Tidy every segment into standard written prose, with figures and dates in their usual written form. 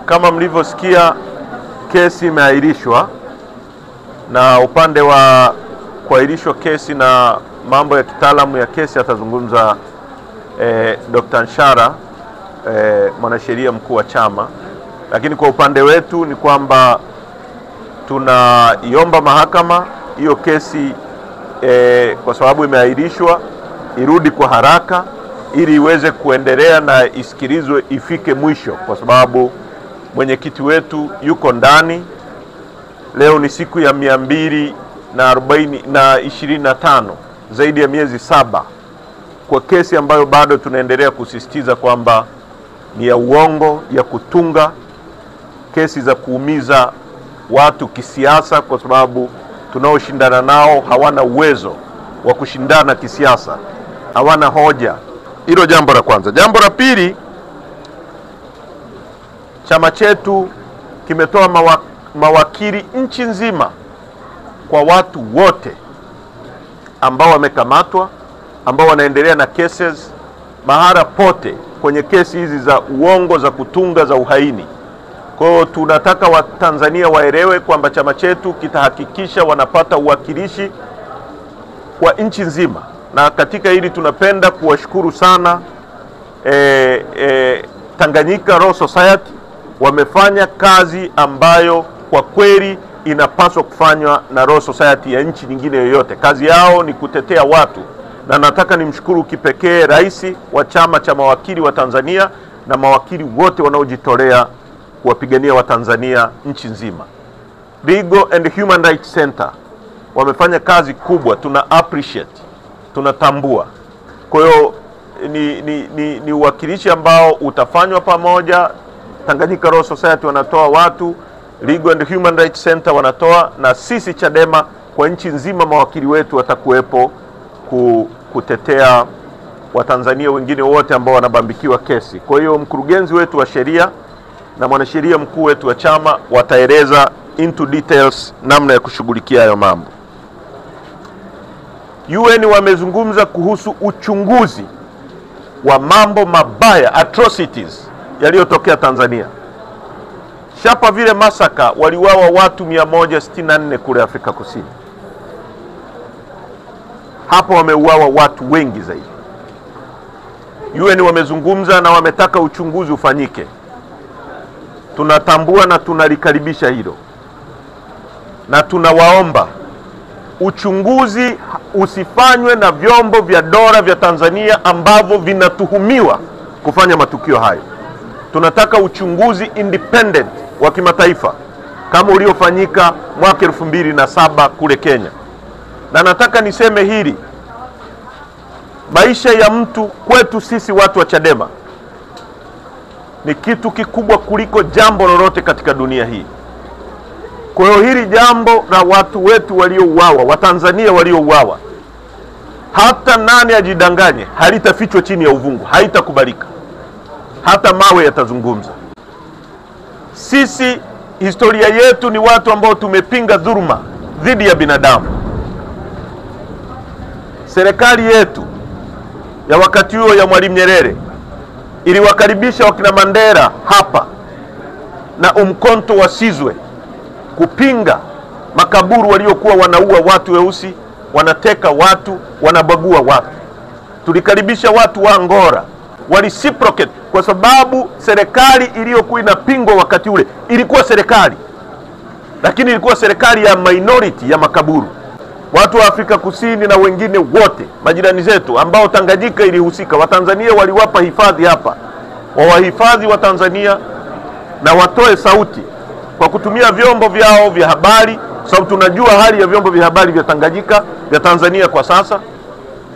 Kama mlivyosikia, kesi imeahirishwa, na upande wa kuahirishwa kesi na mambo ya kitaalamu ya kesi atazungumza Dr. Nshara, mwanasheria mkuu wa chama. Lakini kwa upande wetu ni kwamba tunaiomba mahakama hiyo kesi kwa sababu imeahirishwa irudi kwa haraka ili iweze kuendelea na isikilizwe ifike mwisho, kwa sababu mwenyekiti wetu yuko ndani. Leo ni siku ya 225, zaidi ya miezi 7 kwa kesi ambayo bado tunaendelea kusisitiza kwamba ni ya uongo, ya kutunga, kesi za kuumiza watu kisiasa, kwa sababu tunaoshindana nao hawana uwezo wa kushindana kisiasa, hawana hoja. Hilo jambo la kwanza. Jambo la pili, chama chetu kimetoa mawakili nchi nzima kwa watu wote ambao wamekamatwa, ambao wanaendelea na cases mahala pote kwenye kesi hizi za uongo, za kutunga, za uhaini. Kwa hiyo tunataka Watanzania waelewe kwamba chama chetu kitahakikisha wanapata uwakilishi kwa nchi nzima, na katika hili tunapenda kuwashukuru sana Tanganyika Law Society. Wamefanya kazi ambayo kwa kweli inapaswa kufanywa na Law Society ya nchi nyingine yoyote. Kazi yao ni kutetea watu, na nataka nimshukuru kipekee rais wa chama cha mawakili wa Tanzania na mawakili wote wanaojitolea kuwapigania Watanzania nchi nzima. Legal and Human Rights Center wamefanya kazi kubwa, tuna appreciate, tunatambua. Kwa hiyo ni uwakilishi ambao utafanywa pamoja. Tanganyika Law Society wanatoa watu, Legal and Human Rights Center wanatoa, na sisi Chadema kwa nchi nzima mawakili wetu watakuwepo kutetea Watanzania wengine wote ambao wanabambikiwa kesi. Kwa hiyo mkurugenzi wetu wa sheria na mwanasheria mkuu wetu wa chama wataeleza into details namna ya kushughulikia hayo mambo. UN wamezungumza kuhusu uchunguzi wa mambo mabaya, atrocities yaliyotokea Tanzania. Shapa vile masaka waliuawa watu 164 kule Afrika Kusini. Hapo wameuawa watu wengi zaidi. UN wamezungumza na wametaka uchunguzi ufanyike. Tunatambua na tunalikaribisha hilo, na tunawaomba uchunguzi usifanywe na vyombo vya dola vya Tanzania ambavyo vinatuhumiwa kufanya matukio hayo. Tunataka uchunguzi independent wa kimataifa kama uliofanyika mwaka 2007 kule Kenya. Na nataka niseme hili, maisha ya mtu kwetu sisi watu wa Chadema ni kitu kikubwa kuliko jambo lolote katika dunia hii. Kwa hiyo hili jambo la watu wetu waliouawa, Watanzania waliouawa, hata nani ajidanganye, halitafichwa chini ya uvungu, haitakubalika. Hata mawe yatazungumza. Sisi historia yetu ni watu ambao tumepinga dhuluma dhidi ya binadamu. Serikali yetu ya wakati huo ya Mwalimu Nyerere iliwakaribisha wakina Mandela hapa na Umkhonto wa Sizwe kupinga makaburu waliokuwa wanaua watu weusi, wanateka watu, wanabagua watu. Tulikaribisha watu wa Angola, walireciprocate, kwa sababu serikali iliyokuwa inapingwa wakati ule ilikuwa serikali, lakini ilikuwa serikali ya minority ya makaburu. Watu wa Afrika Kusini na wengine wote majirani zetu ambao Tanganyika ilihusika, Watanzania waliwapa hifadhi hapa, wawahifadhi wa Tanzania na watoe sauti kwa kutumia vyombo vyao vya habari, sababu tunajua hali ya vyombo vya habari vya Tanganyika, vya Tanzania kwa sasa.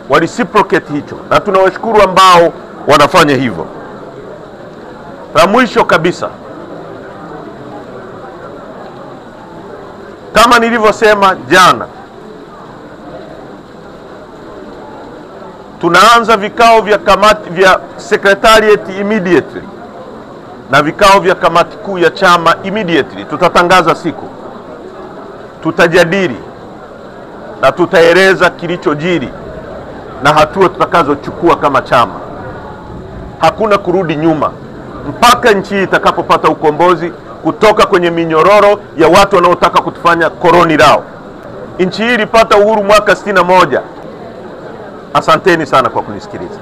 Walireciprocate hicho, na tunawashukuru ambao wanafanya hivyo. La mwisho kabisa, kama nilivyosema jana, tunaanza vikao vya kamati vya secretariat immediately na vikao vya kamati kuu ya chama immediately. Tutatangaza siku, tutajadili na tutaeleza kilichojiri na hatua tutakazochukua kama chama. Hakuna kurudi nyuma. mpaka nchi hii itakapopata ukombozi kutoka kwenye minyororo ya watu wanaotaka kutufanya koloni lao. Nchi hii ilipata uhuru mwaka 61. Asanteni sana kwa kunisikiliza.